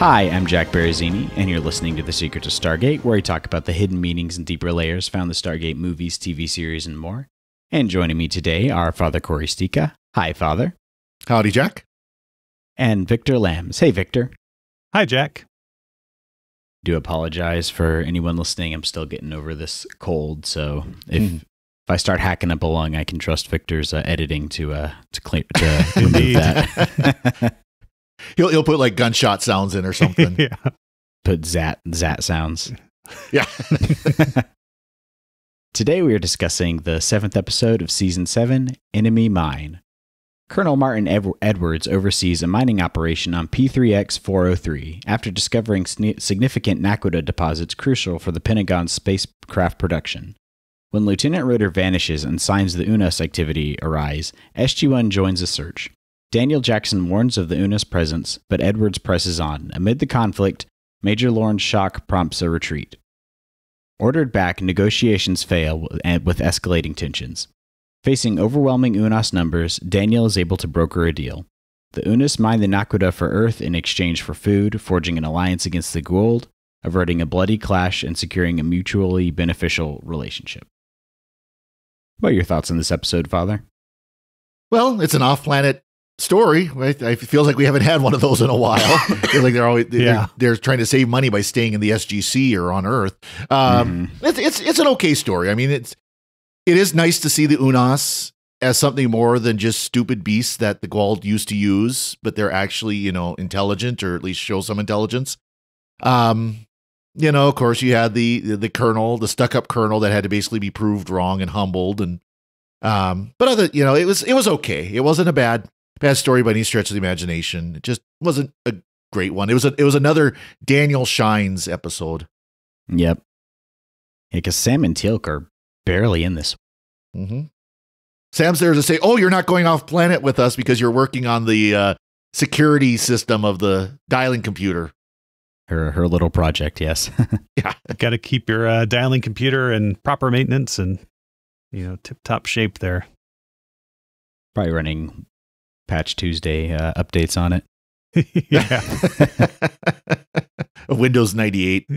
Hi, I'm Jack Barazzini, and you're listening to The Secret to Stargate, where we talk about the hidden meanings and deeper layers found in the Stargate movies, TV series, and more. And joining me today are Father Corey Stika. Hi, Father. Howdy, Jack. And Victor Lambs. Hey, Victor. Hi, Jack. Do apologize for anyone listening. I'm still getting over this cold, so if I start hacking up a lung, I can trust Victor's editing to remove that. He'll put like gunshot sounds in or something. Yeah. Put zat sounds. Yeah. Today we are discussing the 7th episode of Season 7, Enemy Mine. Colonel Martin Edwards oversees a mining operation on P3X-403 after discovering significant naquadah deposits crucial for the Pentagon's spacecraft production. When Lieutenant Ritter vanishes and signs of the UNAS activity arise, SG-1 joins the search. Daniel Jackson warns of the UNAS presence, but Edwards presses on. Amid the conflict, Major Lawrence Shock prompts a retreat. Ordered back, negotiations fail with escalating tensions. Facing overwhelming UNAS numbers, Daniel is able to broker a deal. The UNAS mine the naquadah for Earth in exchange for food, forging an alliance against the Goa'uld, averting a bloody clash, and securing a mutually beneficial relationship. What are your thoughts on this episode, Father? Well, it's an off-planet story. Right? It feels like we haven't had one of those in a while. I feel like they're trying to save money by staying in the SGC or on Earth. It's an okay story. I mean, it is nice to see the UNAS as something more than just stupid beasts that the Goa'uld used to use, but they're actually, intelligent, or at least show some intelligence. Of course, you had the colonel, the stuck-up colonel that had to basically be proved wrong and humbled, and but it was okay. It wasn't a bad story by any stretch of the imagination. It just wasn't a great one. It was another Daniel Shines episode. Yep. Yeah, because Sam and Teal'c are barely in this. Mm-hmm. Sam's there to say, "Oh, you're not going off planet with us because you're working on the security system of the dialing computer." Her little project, yes. Yeah, Got to keep your dialing computer in proper maintenance and tip-top shape there. Probably running Patch Tuesday updates on it. Yeah. Windows 98.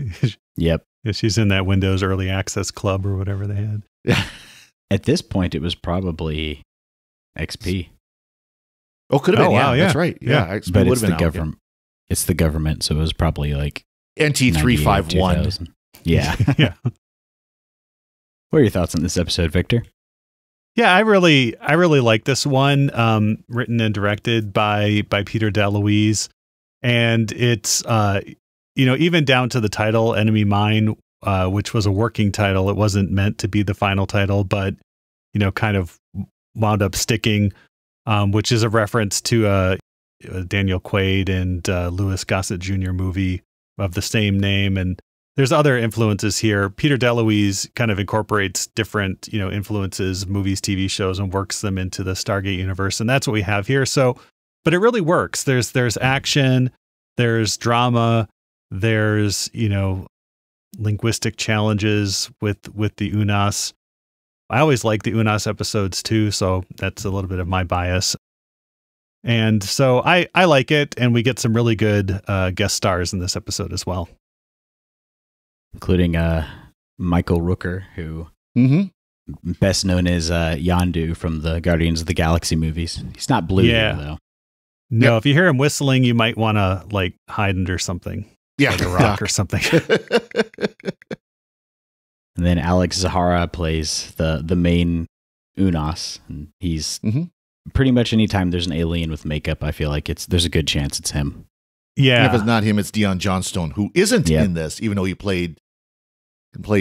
Yep. Yeah, she's in that Windows Early Access Club or whatever they had. Yeah. At this point, it was probably XP. Oh, could have been. Wow, yeah, yeah. that's right. Yeah, Yeah. XP But would it's have the been out, government. It's the government, so it was probably like yeah. NT351. Yeah. Yeah. What are your thoughts on this episode, Victor? Yeah, I really like this one. Written and directed by Peter DeLuise, and it's even down to the title, Enemy Mine, which was a working title. It wasn't meant to be the final title, but kind of wound up sticking, which is a reference to a Daniel Quaid and Louis Gossett Jr. movie of the same name, and there's other influences here. Peter DeLuise kind of incorporates different, influences, movies, TV shows, and works them into the Stargate universe. And that's what we have here. So, but it really works. There's action, there's drama, there's, linguistic challenges with the UNAS. I always like the UNAS episodes too. So that's a little bit of my bias. And so I like it. And we get some really good guest stars in this episode as well. Including Michael Rooker, who best known as Yondu from the Guardians of the Galaxy movies. He's not blue here, though. No, Yep. If you hear him whistling, you might want to hide under something. Yeah, like a rock or something. And then Alex Zahara plays the main UNAS. And he's pretty much anytime there's an alien with makeup, I feel like there's a good chance it's him. Yeah. And if it's not him, it's Dion Johnstone, who isn't in this, even though he played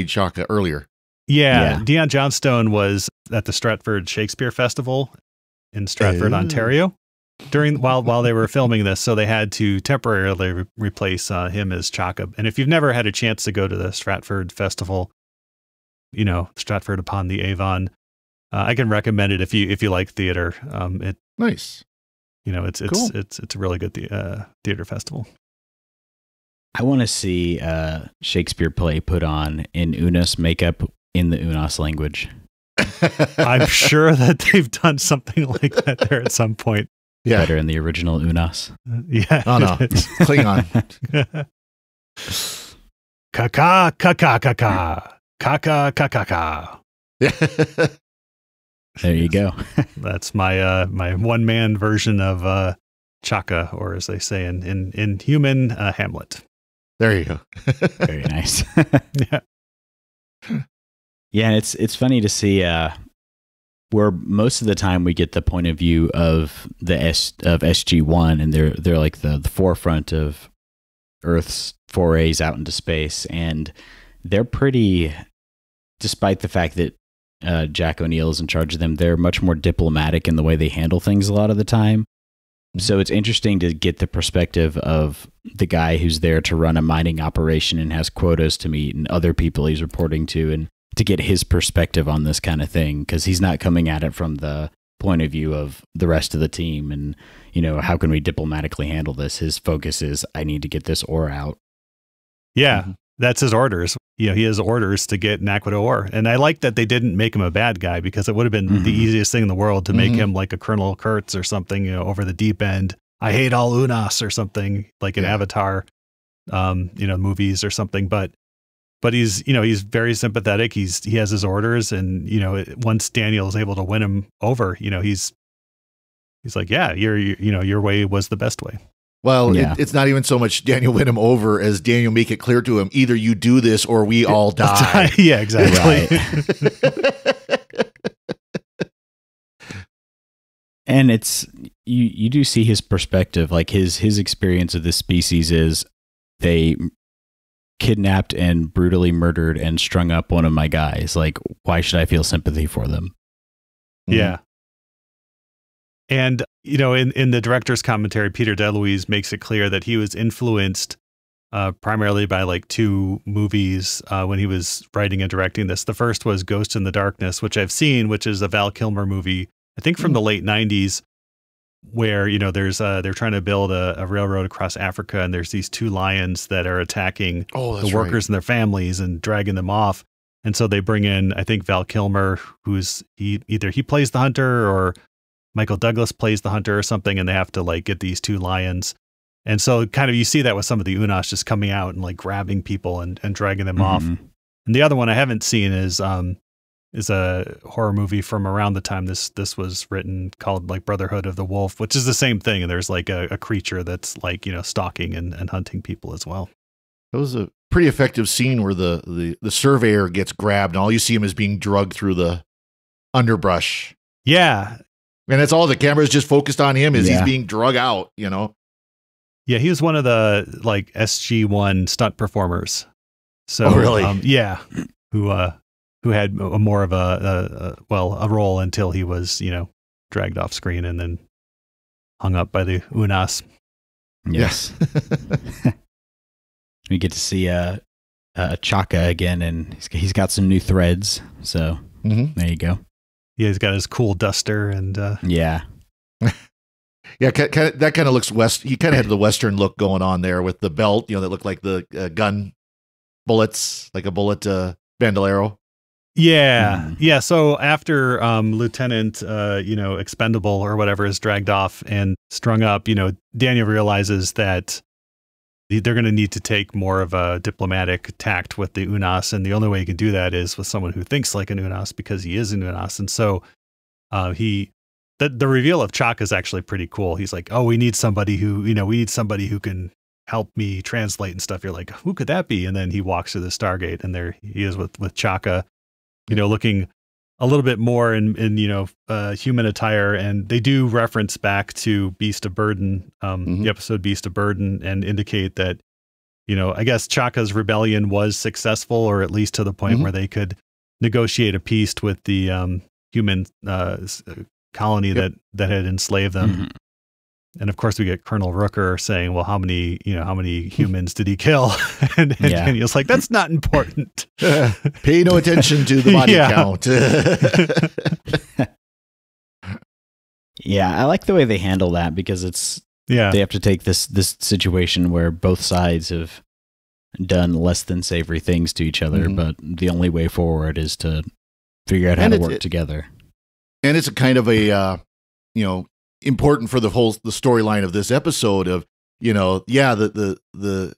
Shaka earlier. Yeah. Dion Johnstone was at the Stratford Shakespeare Festival in Stratford, Ontario, while they were filming this. So they had to temporarily replace him as Chaka. And if you've never had a chance to go to the Stratford Festival, Stratford upon the Avon, I can recommend it if you like theater. Nice. It's cool. it's a really good theater festival. I want to see a Shakespeare play put on in UNAS makeup in the UNAS language. I'm sure that they've done something like that there at some point. better in the original Unas. Yeah. Oh no, Klingon. Kaka kaka kaka kaka kaka kaka. There you go. That's my my one man version of Chaka, or as they say in human, Hamlet. There you go. Very nice. Yeah. Yeah, and it's funny to see where most of the time we get the point of view of the SG-1, and they're like the forefront of Earth's forays out into space, and they're pretty, despite the fact that Jack O'Neill is in charge of them, they're much more diplomatic in the way they handle things a lot of the time. So it's interesting to get the perspective of the guy who's there to run a mining operation and has quotas to meet and other people he's reporting to, and to get his perspective on this kind of thing, because he's not coming at it from the point of view of the rest of the team and, you know, how can we diplomatically handle this? His focus is, I need to get this ore out. Yeah, that's his orders. You know, he has orders to get Naquadah ore. And I like that they didn't make him a bad guy, because it would have been the easiest thing in the world to make him like a Colonel Kurtz or something, you know, over the deep end. I hate all Unas or something, like in Avatar, you know, movies or something. But he's, you know, he's very sympathetic. He has his orders, and, you know, once Daniel is able to win him over, you know, he's like, yeah, your way was the best way. Well, it's not even so much Daniel win him over as Daniel make it clear to him, either you do this or we all die. Yeah, exactly. And it's, you do see his perspective, like his experience of this species is they kidnapped and brutally murdered and strung up one of my guys. Like, why should I feel sympathy for them? Yeah. And, you know, in the director's commentary, Peter DeLuise makes it clear that he was influenced primarily by like two movies when he was writing and directing this. The first was Ghost in the Darkness, which I've seen, which is a Val Kilmer movie, I think from the late 90s, where, you know, there's they're trying to build a railroad across Africa, and there's these two lions that are attacking the workers and their families and dragging them off. And so they bring in, I think, Val Kilmer, who's either he plays the hunter or Michael Douglas plays the hunter or something, and they have to like get these two lions. And so kind of you see that with some of the Unas just coming out and like grabbing people and dragging them off. And the other one I haven't seen is a horror movie from around the time this was written, called like Brotherhood of the Wolf, which is the same thing. And there's like a creature that's like, you know, stalking and hunting people as well. That was a pretty effective scene where the surveyor gets grabbed and all you see him is being drugged through the underbrush. Yeah. And that's all the camera is just focused on him as he's being drug out, you know? Yeah, he was one of the like SG-1 stunt performers. So, really? Who had more of a role until he was, you know, dragged off screen and then hung up by the Unas. Yes. We get to see Chaka again, and he's got some new threads. So there you go. Yeah, he's got his cool duster and yeah. Yeah, that kind of looks west. He kind of had the Western look going on there with the belt, you know, that looked like the gun bullets, like a bullet bandolero. Yeah. Yeah. So after Lieutenant, you know, Expendable or whatever is dragged off and strung up, you know, Daniel realizes that they're going to need to take more of a diplomatic tact with the Unas. And the only way you can do that is with someone who thinks like an Unas, because he is an Unas. And so the reveal of Chaka is actually pretty cool. He's like, oh, we need somebody who can help me translate and stuff. You're like, who could that be? And then he walks through the Stargate, and there he is with Chaka, you know, looking a little bit more in you know, human attire. And they do reference back to Beast of Burden, the episode Beast of Burden, and indicate that, you know, I guess Chaka's rebellion was successful, or at least to the point where they could negotiate a peace with the human colony that had enslaved them. And of course we get Colonel Rooker saying, well, how many humans did he kill? and Daniel's like, that's not important. Pay no attention to the body count. Yeah, I like the way they handle that, because it's they have to take this situation where both sides have done less than savory things to each other, but the only way forward is to figure out how to work together. And it's a kind of a, you know, important for the storyline of this episode of, the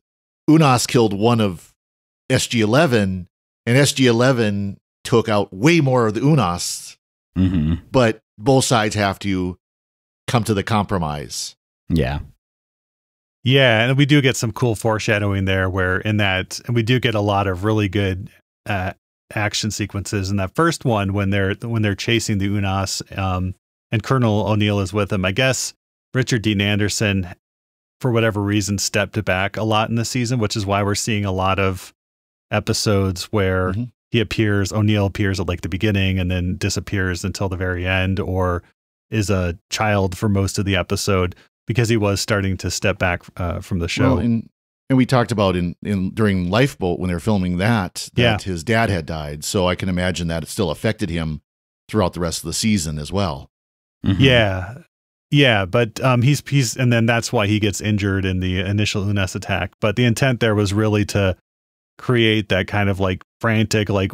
Unas killed one of SG-11, and SG-11 took out way more of the Unas, but both sides have to come to the compromise. Yeah. Yeah, and we do get some cool foreshadowing there and we do get a lot of really good action sequences in that first one when they're chasing the Unas, and Colonel O'Neill is with them. I guess Richard Dean Anderson, for whatever reason, stepped back a lot in the season, which is why we're seeing a lot of episodes where O'Neill appears at like the beginning and then disappears until the very end, or is a child for most of the episode, because he was starting to step back from the show. Well, and we talked about during Lifeboat when they were filming that his dad had died. So I can imagine that it still affected him throughout the rest of the season as well. Yeah, but he's and then that's why he gets injured in the initial Unas attack. But the intent there was really to create that kind of like frantic, like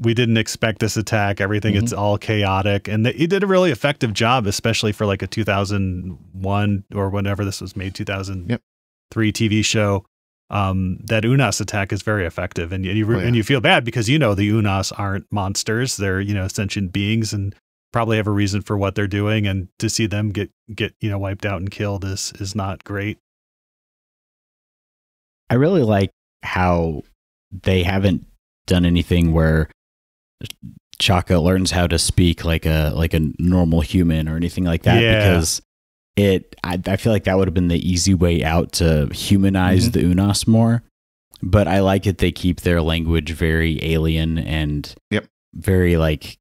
we didn't expect this attack. Everything, it's all chaotic, and he did a really effective job, especially for like a 2001 or whenever this was made, 2003 TV show. That Unas attack is very effective, and you feel bad because the Unas aren't monsters; they're sentient beings and probably have a reason for what they're doing, and to see them get wiped out and killed is not great. I really like how they haven't done anything where Chaka learns how to speak like a normal human or anything like that, because I feel like that would have been the easy way out to humanize the Unas more. But I like it they keep their language very alien and very like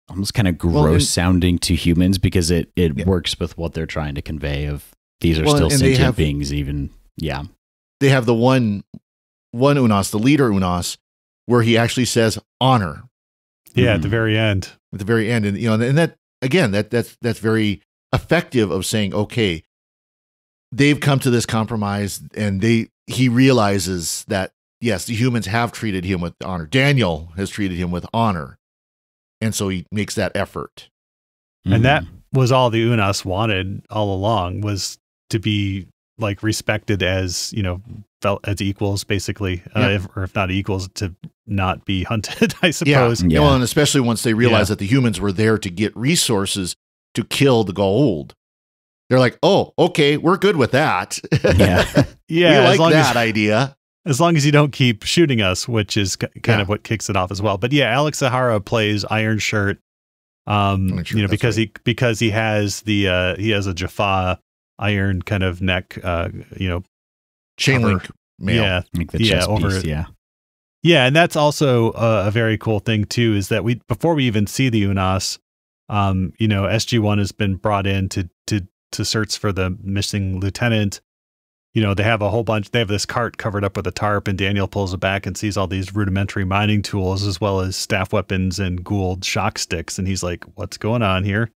almost kind of gross sounding to humans, because it works with what they're trying to convey of these are still sentient beings even. Yeah. They have the one Unas, the leader Unas, where he actually says honor. Yeah, at the very end. At the very end. And and that again, that's very effective of saying, okay, they've come to this compromise, and he realizes that yes, the humans have treated him with honor. Daniel has treated him with honor. And so he makes that effort. And that was all the Unas wanted all along, was to be like respected as, felt as equals, basically, if not equals, to not be hunted, I suppose. Yeah. Well, and especially once they realized that the humans were there to get resources to kill the Goa'uld. They're like, oh, okay, we're good with that. Yeah. We like that idea. As long as you don't keep shooting us, which is kind of what kicks it off as well. But yeah, Alex Zahara plays Iron Shirt, because he has he has a Jaffa iron kind of neck, chain link mail. Yeah, like the chest piece, yeah, and that's also a very cool thing too. Is that before we even see the Unas, SG-1 has been brought in to search for the missing lieutenant. They have a whole bunch. They have this cart covered up with a tarp, and Daniel pulls it back and sees all these rudimentary mining tools, as well as staff weapons and Goa'uld shock sticks. And he's like, "What's going on here?"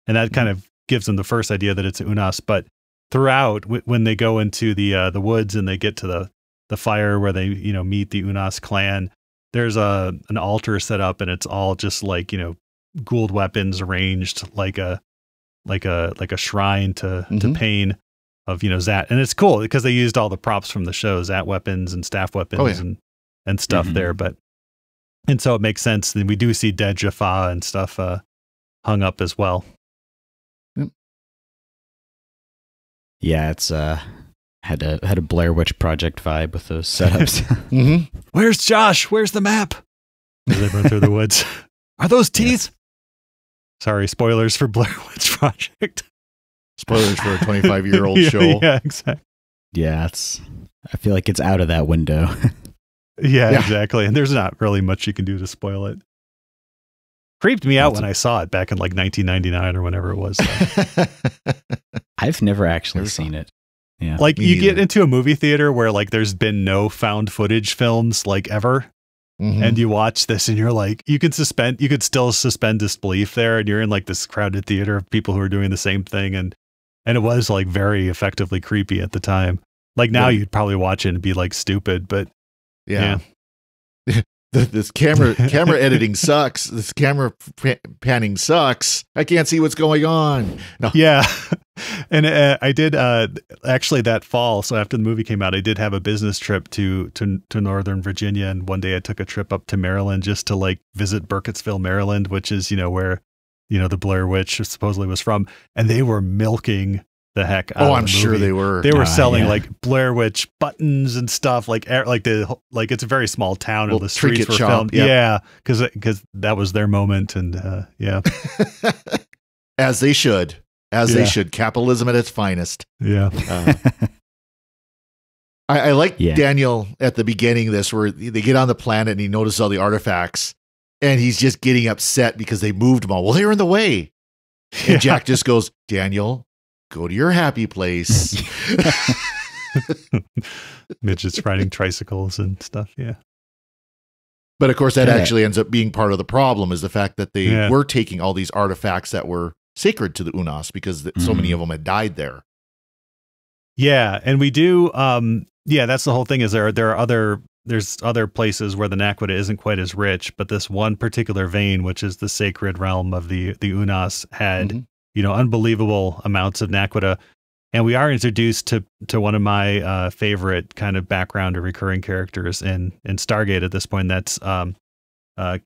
And that kind of gives him the first idea that it's Unas. But throughout, when they go into the woods and they get to the fire where they meet the Unas clan, there's an altar set up, and it's all just like Goa'uld weapons arranged like a shrine to Pain of Zat. And it's cool because they used all the props from the show, Zat weapons and staff weapons and stuff there. And so it makes sense that we do see dead Jaffa and stuff hung up as well. Yeah, it's had a Blair Witch Project vibe with those setups. Where's Josh? Where's the map? As they run through the woods. Are those teeth? Yes. Sorry, spoilers for Blair Witch Project. Spoilers for a 25-year-old show. Yeah, exactly. Yeah, I feel like it's out of that window. Yeah, exactly. And there's not really much you can do to spoil it. Creeped me out when I saw it back in like 1999 or whenever it was. So. I've never actually seen it. Yeah, like you get into a movie theater where like there's been no found footage films like ever. And you watch this and you're like, you could still suspend disbelief there. And you're in like this crowded theater of people who are doing the same thing. And it was like very effectively creepy at the time. Like now you'd probably watch it and be like stupid, but yeah. this camera editing sucks. This camera panning sucks. I can't see what's going on. No. Yeah. And I did actually that fall. So after the movie came out, I did have a business trip to Northern Virginia. And one day I took a trip up to Maryland just to like visit Burkittsville, Maryland, which is, where, the Blair Witch supposedly was from. And they were milking the heck out of the movie. I'm sure they were. They were selling like Blair Witch buttons and stuff, like it's a very small town and the streets were filmed. Yep. Yeah, because that was their moment, and yeah, as they should, they should. Capitalism at its finest. Yeah. I like Daniel at the beginning of this, where they get on the planet and he notices all the artifacts, and he's just getting upset because they moved them all. Well, they were in the way, and Jack just goes, Daniel, go to your happy place. Midgets riding tricycles and stuff. Yeah. But of course, that actually ends up being part of the problem, is the fact that they were taking all these artifacts that were sacred to the Unas because so many of them had died there. Yeah. And we do. That's the whole thing, is there's other places where the Naquadah isn't quite as rich, but this one particular vein, which is the sacred realm of the Unas, had unbelievable amounts of Naquadah. And we are introduced to one of my favorite kind of background or recurring characters in Stargate at this point. That's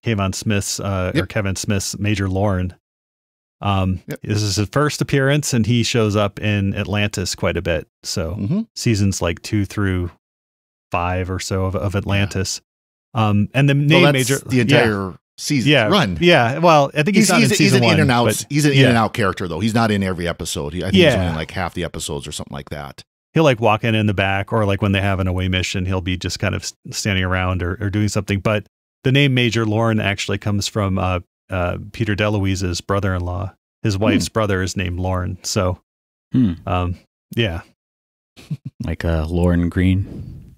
Kevin Smith's Major Lorne. This is his first appearance, and he shows up in Atlantis quite a bit. So seasons like 2 through 5 or so of Atlantis. And the name Major, the entire season run. Yeah. Well, I think he's not in season 1. In and out. He's an in and out character, though. He's not in every episode. I think he's only in like half the episodes or something like that. He'll like walk in the back, or like when they have an away mission, he'll be just kind of standing around or doing something. But the name Major Lorne actually comes from Peter DeLuise's brother-in-law. His wife's brother is named Lorne. So, yeah. Like Lorne Green.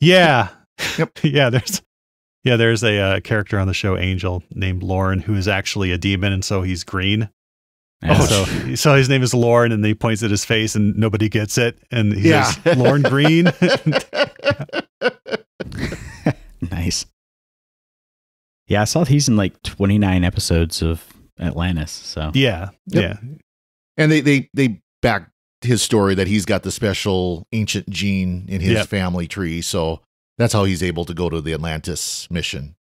Yeah. Yep. There's a character on the show, Angel, named Lorne, who is actually a demon, and so he's green. So his name is Lorne, and he points at his face, and nobody gets it, and he says, Lorne Green. Nice. Yeah, I saw he's in like 29 episodes of Atlantis. So yeah. And they back his story that he's got the special ancient gene in his family tree, so that's how he's able to go to the Atlantis mission.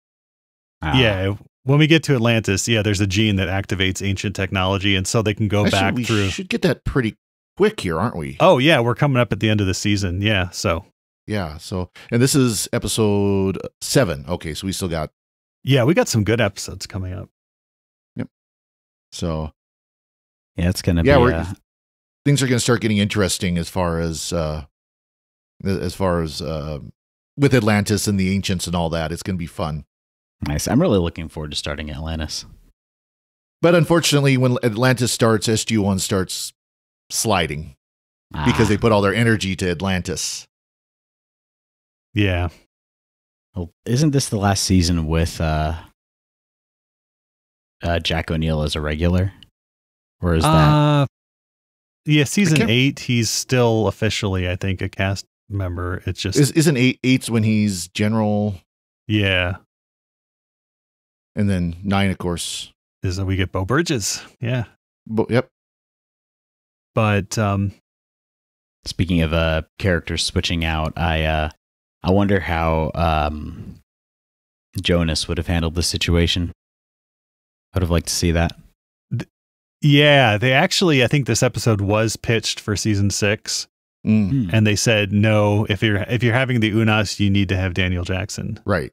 Yeah. When we get to Atlantis, there's a gene that activates ancient technology, and so they can go back through. We should get that pretty quick here, aren't we? Oh, yeah. We're coming up at the end of the season. Yeah. So. Yeah. So, and this is episode 7. Okay. So we still got. Yeah. We got some good episodes coming up. Yep. So. Yeah, it's going to be. Things are going to start getting interesting as far as with Atlantis and the ancients and all that. It's going to be fun. Nice. I'm really looking forward to starting Atlantis. But unfortunately, when Atlantis starts, SG-1 starts sliding because they put all their energy to Atlantis. Yeah. Well, isn't this the last season with Jack O'Neill as a regular? Or is that? Yeah, season 8, he's still officially, I think, a cast member. It's just isn't 8's when he's general? Yeah. And then 9, of course, is that we get Bo Bridges. Yeah. Yep. But speaking of characters switching out, I wonder how Jonas would have handled this situation. I would have liked to see that. Yeah, they actually, I think this episode was pitched for season 6. And they said, no, if you're having the Unas, you need to have Daniel Jackson. Right.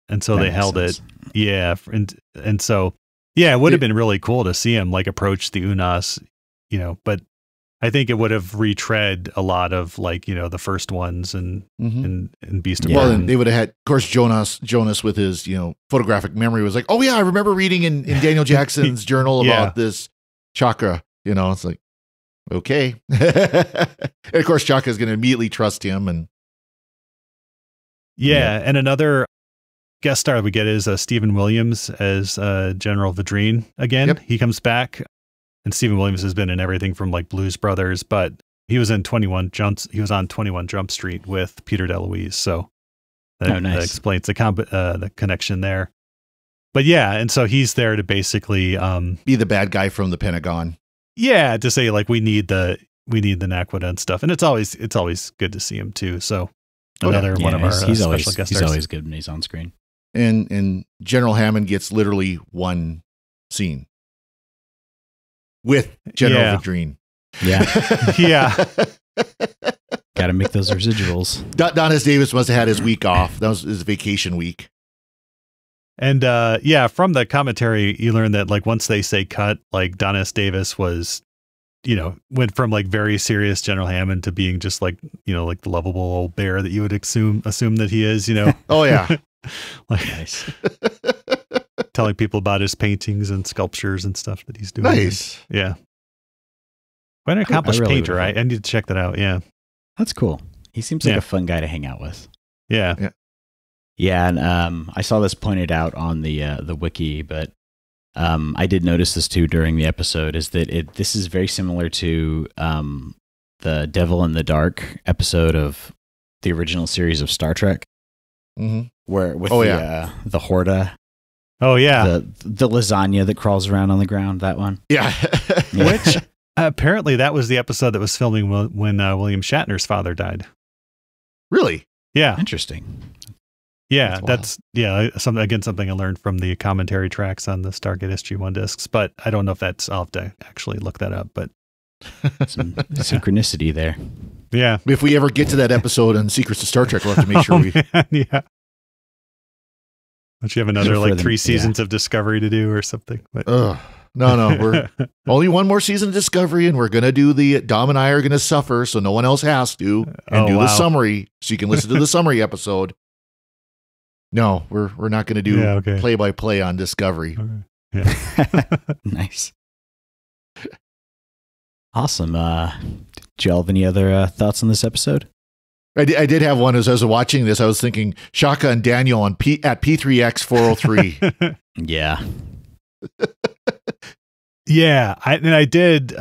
And so they held it. Yeah. And so, yeah, it would have been really cool to see him like approach the Unas, but I think it would have retread a lot of like, the first ones and Beast of Well, they would have had, of course, Jonas with his, photographic memory was like, oh yeah, I remember reading in Daniel Jackson's journal about this chakra, it's like, okay. And of course, Chaka is going to immediately trust him. And and another guest star we get is Stephen Williams as General Vadrine again. Yep. He comes back, and Stephen Williams has been in everything from like Blues Brothers, but he was in 21 Jump Street with Peter DeLuise. So That explains the connection there. But yeah, and so he's there to basically be the bad guy from the Pentagon. Yeah, to say like we need the Naquadah and stuff, and it's always good to see him too. So another one of our special guest stars. He's always good when he's on screen. And General Hammond gets literally one scene with General Vadreen. Yeah, yeah. Got to make those residuals. Don S. Davis must have had his week off. That was his vacation week. And from the commentary, you learn that like once they say cut, like Don S. Davis was, went from like very serious General Hammond to being just like, like the lovable old bear that you would assume that he is, Oh yeah. Like, nice. Telling people about his paintings and sculptures and stuff that he's doing. Nice. Yeah. Quite an accomplished painter. I need to check that out. Yeah. That's cool. He seems like a fun guy to hang out with. Yeah. Yeah. Yeah, and I saw this pointed out on the wiki, but I did notice this too during the episode. Is that this is very similar to the Devil in the Dark episode of the original series of Star Trek, where with the Horda. Oh yeah, the lasagna that crawls around on the ground. That one. Yeah, which apparently that was the episode that was filming when William Shatner's father died. Really? Yeah. Interesting. Yeah, that's something I learned from the commentary tracks on the Stargate SG-1 discs, but I don't know if I'll have to actually look that up, but some synchronicity there. Yeah. If we ever get to that episode on Secrets of Star Trek, we'll have to make sure yeah. Don't you have another 3 seasons of Discovery to do or something? But no, we're only one more season of Discovery, and we're gonna do Dom and I are gonna suffer, so no one else has to, and do the summary, so you can listen to the summary episode. No, we're not going to do play-by-play on Discovery. Okay. Yeah. Nice. Awesome. Do you all have any other thoughts on this episode? I did have one. As I was watching this, I was thinking Shaka and Daniel at P3X 403. Yeah. Yeah. I did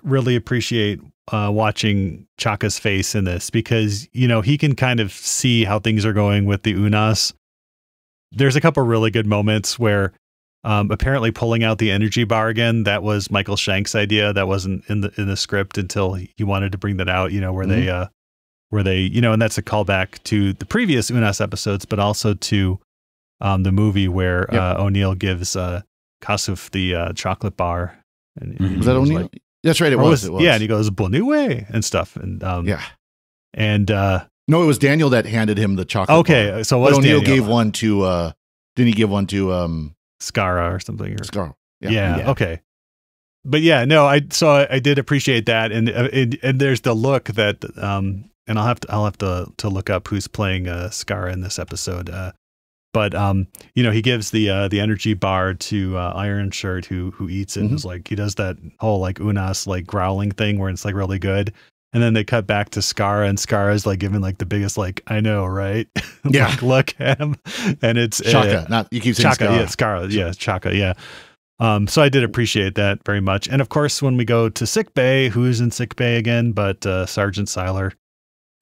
really appreciate watching Chaka's face in this because, he can kind of see how things are going with the Unas. There's a couple really good moments where apparently pulling out the energy bar again, that was Michael Shank's idea. That wasn't in the script until he wanted to bring that out, where they, and that's a callback to the previous Unas episodes, but also to the movie where O'Neill gives Kasuf the chocolate bar. And was that O'Neill? That's right. It was. Yeah. And he goes, Bonne nuit and stuff. And, no, it was Daniel that handed him the chocolate. Okay, bar. So O'Neill gave one to. Didn't he give one to Skara or something? Skara. Yeah. Okay. But yeah, no. I did appreciate that, and there's the look that and I'll have to look up who's playing Skara in this episode. But he gives the energy bar to Iron Shirt who eats it. And is like he does that whole like Unas like growling thing where it's like really good. And then they cut back to Skara, and Skara's like giving like the biggest like I know, right? Yeah. Like, look at him, and it's Chaka. Not you keep saying Chaka. Skara. Yeah, Skara. Yeah, Chaka. Yeah. So I did appreciate that very much. And of course, when we go to sick bay, who's in sick bay again? But Sergeant Seiler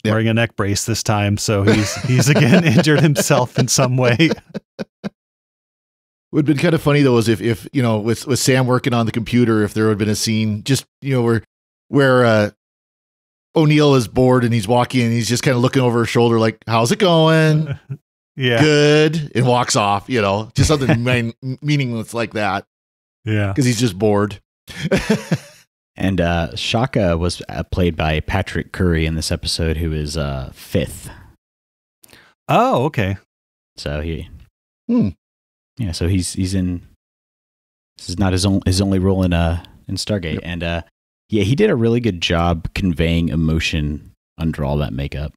wearing a neck brace this time, so he's again injured himself in some way. Would have been kind of funny though, is if with Sam working on the computer, if there would have been a scene just where O'Neill is bored and he's walking and he's just kind of looking over his shoulder like, how's it going? Yeah. Good. And walks off, just something meaningless like that. Yeah. Because he's just bored. And Shaka was played by Patrick Curry in this episode, who is fifth. Oh, okay. So yeah, so he's in. This is not his only role in Stargate, and he did a really good job conveying emotion under all that makeup.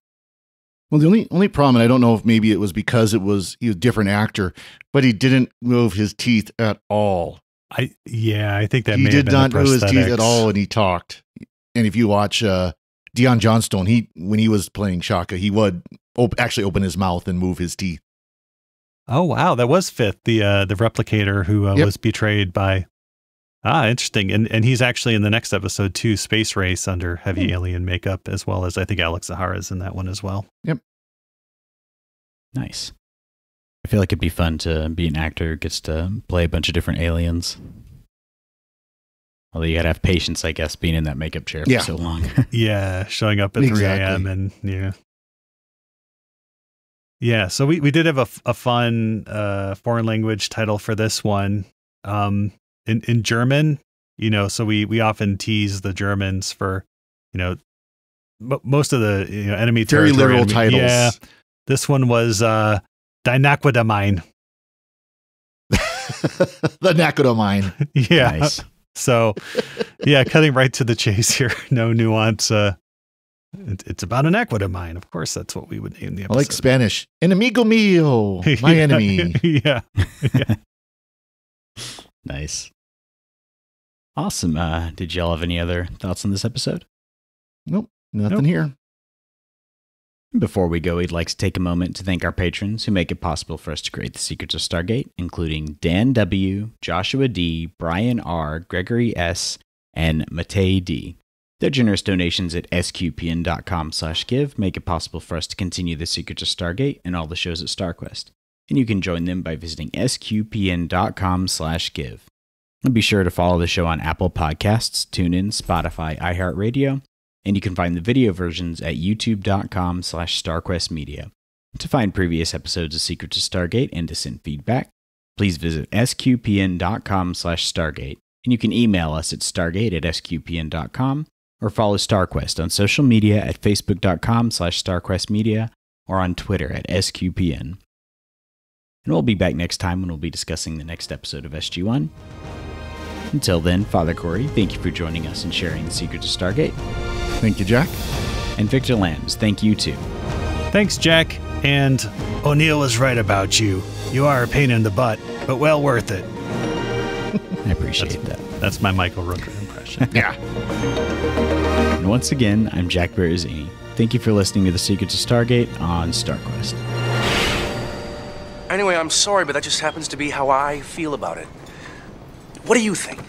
Well, the only problem, and I don't know if maybe it was because he was a different actor, but he didn't move his teeth at all. I think that he may did have been not the move his teeth at all when he talked. And if you watch Dion Johnstone, when he was playing Shaka, he would actually open his mouth and move his teeth. Oh wow, that was Fifth, the replicator who was betrayed by. Interesting, and he's actually in the next episode too, Space Race, under heavy alien makeup, as well as I think Alex Zahara is in that one as well. Yep. Nice. I feel like it'd be fun to be an actor who gets to play a bunch of different aliens. Although you gotta have patience, I guess, being in that makeup chair for so long. Yeah, showing up at 3 a.m. and yeah. So we did have a fun foreign language title for this one, in German. So we often tease the Germans for most of the enemy very literal titles. Yeah, this one was Die Naquita The Naquita Mine. Yeah. Nice. So, yeah, cutting right to the chase here. No nuance. It's about an Naquita mine. Of course, that's what we would name the episode. I like Spanish. Enemigo mío. My enemy. Yeah. Nice. Awesome. Did y'all have any other thoughts on this episode? Nope. Nothing here. Before we go, we'd like to take a moment to thank our patrons who make it possible for us to create the Secrets of Stargate, including Dan W., Joshua D., Brian R., Gregory S., and Matei D. Their generous donations at sqpn.com/give make it possible for us to continue the Secrets of Stargate and all the shows at StarQuest. And you can join them by visiting sqpn.com/give. And be sure to follow the show on Apple Podcasts, TuneIn, Spotify, iHeartRadio, and you can find the video versions at youtube.com/StarQuestMedia. To find previous episodes of Secrets of Stargate and to send feedback, please visit sqpn.com/Stargate, and you can email us at stargate@sqpn.com or follow StarQuest on social media at facebook.com/StarQuestMedia or on Twitter at SQPN. And we'll be back next time when we'll be discussing the next episode of SG-1. Until then, Father Corey, thank you for joining us and sharing the Secrets of Stargate. Thank you, Jack. And Victor Lambs, thank you too. Thanks, Jack. And O'Neill was right about you. You are a pain in the butt, but well worth it. I appreciate that. That's my Michael Rooker impression. Yeah. And once again, I'm Jack Berrezzini. Thank you for listening to the Secrets of Stargate on StarQuest. Anyway, I'm sorry, but that just happens to be how I feel about it. What do you think?